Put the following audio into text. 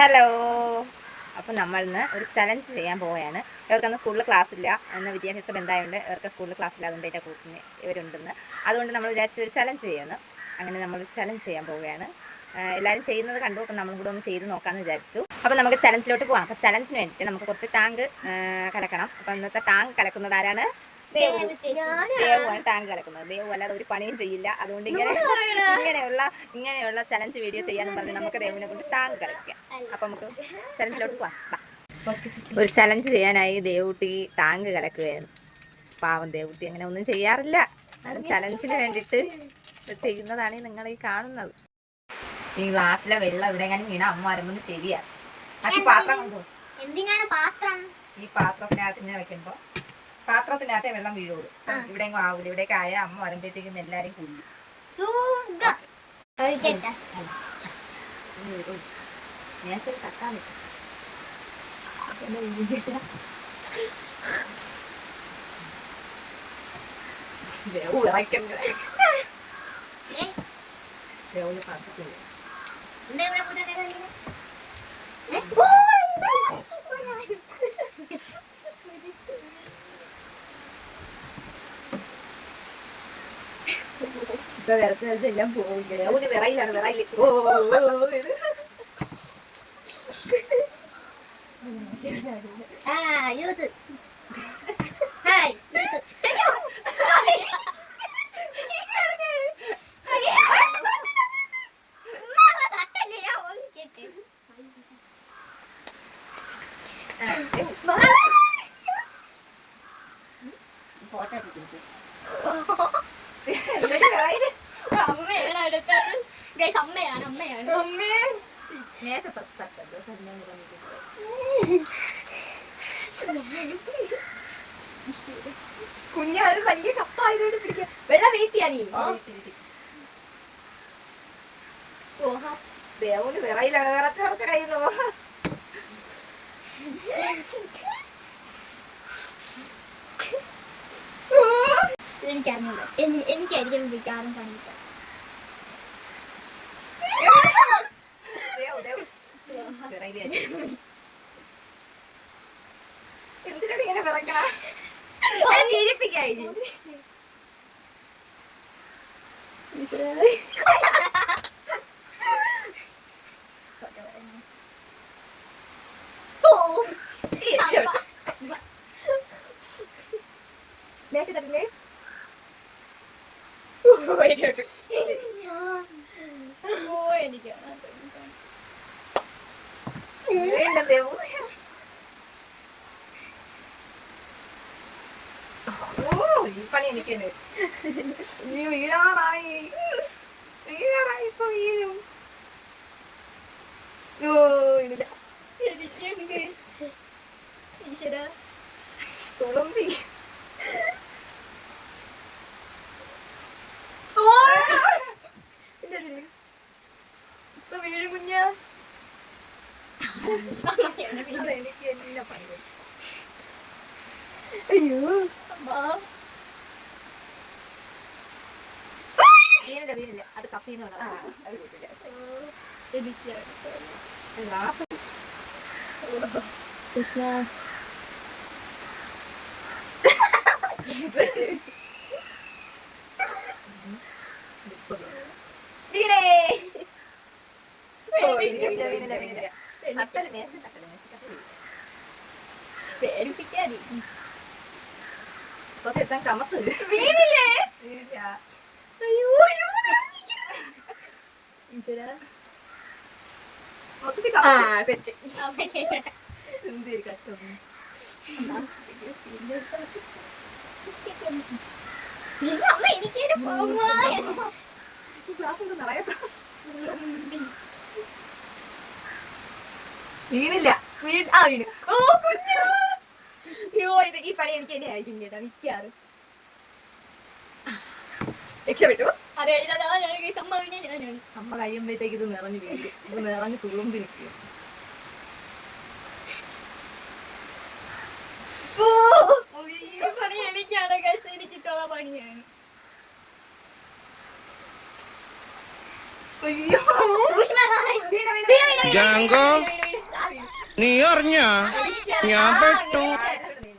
Hello. അപ്പോൾ നമ്മൾ ഇന്ന് ഒരു ചലഞ്ച് ചെയ്യാൻ പോവുകയാണ്. ഇവർക്കൊന്നും സ്കൂളിൽ ക്ലാസ് ഇല്ല, ഇന്ന് വിദ്യാഭ്യാസ ബന്ധമായതുകൊണ്ട് ഇവർക്ക് സ്കൂളിൽ ക്ലാസ് ഇല്ല, അതുകൊണ്ട് എൻ്റെ കൂട്ടിന് ഇവരുണ്ടെന്ന്. അതുകൊണ്ട് നമ്മൾ വിചാരിച്ച ഒരു ചലഞ്ച് ചെയ്യുന്നു. അങ്ങനെ നമ്മൾ ചലഞ്ച് ചെയ്യാൻ പോവുകയാണ്. എല്ലാവരും ചെയ്യുന്നത് കണ്ടു, അപ്പം നമ്മളും കൂടെ ഒന്ന് ചെയ്ത് നോക്കാമെന്ന് വിചാരിച്ചു. അപ്പോൾ നമുക്ക് ചലഞ്ചിലോട്ട് പോകാം. അപ്പോൾ ചലഞ്ചിന് വേണ്ടിയിട്ട് നമുക്ക് കുറച്ച് ടാങ്ക് കലക്കണം. അപ്പോൾ ഇന്നത്തെ ടാങ്ക് കലക്കുന്നത് ആരാണ്? ദേവുവാണ് ടാങ്ക് കലക്കുന്നത്. ദേവു അല്ലാതെ ഒരു പണിയും ചെയ്യില്ല. അതുകൊണ്ട് ഇങ്ങനെയുള്ള ചലഞ്ച് വീഡിയോ ചെയ്യാനും പറഞ്ഞ് നമുക്ക് ദേവുവിനെ കൊണ്ട് ടാങ്ക് കലക്കാം. അപ്പം നമുക്ക് ചലഞ്ചിലോട്ട് പോവാം. ഒരു ചലഞ്ച് ചെയ്യാനായി ദേവുട്ടി ടാങ്ക് കലക്കുകയാണ്. പാവം ദേവുട്ടി അങ്ങനെ ഒന്നും ചെയ്യാറില്ല. ചലഞ്ചിന് വേണ്ടിയിട്ട് ചെയ്യുന്നതാണ് നിങ്ങൾ ഈ കാണുന്നത്. ഈ ഗ്ലാസ്സിലെ വെള്ളം ഇവിടെ എങ്ങനെ വീണ അമ്മ വരുമ്പോൾ ശരിയാ. പാത്രം കൊണ്ടു. എന്തിനാണ് പാത്രം? ഈ പാത്രത്തിനകത്ത് ഇങ്ങനെ വെക്കുമ്പോ പാത്രത്തിനകത്തെ വെള്ളം വീഴുള്ളൂ. ഇവിടെ ആവൂല. ഇവിടേക്ക് ആയ അമ്മ വരുമ്പോഴത്തേക്കും എല്ലാരും കുഞ്ഞു. തട്ടാൻ ഇപ്പൊ വിറച്ച് എല്ലാം പോവില്ല. ഒരു വിറയിലാണ് വിറയില്. ഫോട്ടോ കുഞ്ഞൊരു വലിയ കപ്പായതോട് പിടിക്കുക. വെള്ളം വീത്തിയാ നീ. ദേവന് വിറയിലാണ്. വിറച്ച് വിറച്ച് കഴിയുന്നു. എനിക്കറിഞ്ഞില്ല. എനിക്കായിരിക്കും വിളിക്കാറും കണ്ടിട്ട്. എന്തിനാണ് ഇങ്ങനെ വിറക്കണ? ചിരിപ്പിക്കായി. ദേശത്തല്ലേ ഈ പണി എനിക്ക് വീഴാറായി. ഇപ്പൊ വീഴും. തുളുമ്പി. ഇപ്പൊ വീഴും കുഞ്ഞ. എനിക്ക് എല്ലാം പണി. അയ്യോ വീണില്ല വീണില്ല. അത് കപ്പിന്ന് കൃഷ്ണ. പേടിപ്പിക്കാതി. കമത്ത് വീണില്ലേ? വീണില്ല. എന്തൊരു കഷ്ടം. വീണില്ല. വീണ്. അയ്യോ ഇത് ഈ പണി എനിക്ക് തന്നെ ആയിരിക്കും കേട്ടാ മിക്കാറ്. രക്ഷപ്പെട്ടു. അമ്മ കഴിയുമ്പോഴത്തേക്ക് ഇത് നിറഞ്ഞു വീഴും. ഇത് നിറഞ്ഞ് തുളുമ്പി നിൽക്കും. എനിക്കിട്ടുള്ള പണിയാണ്. അയ്യോ Django. നീ അറിഞ്ഞ ഞാൻ പെട്ടു. നീ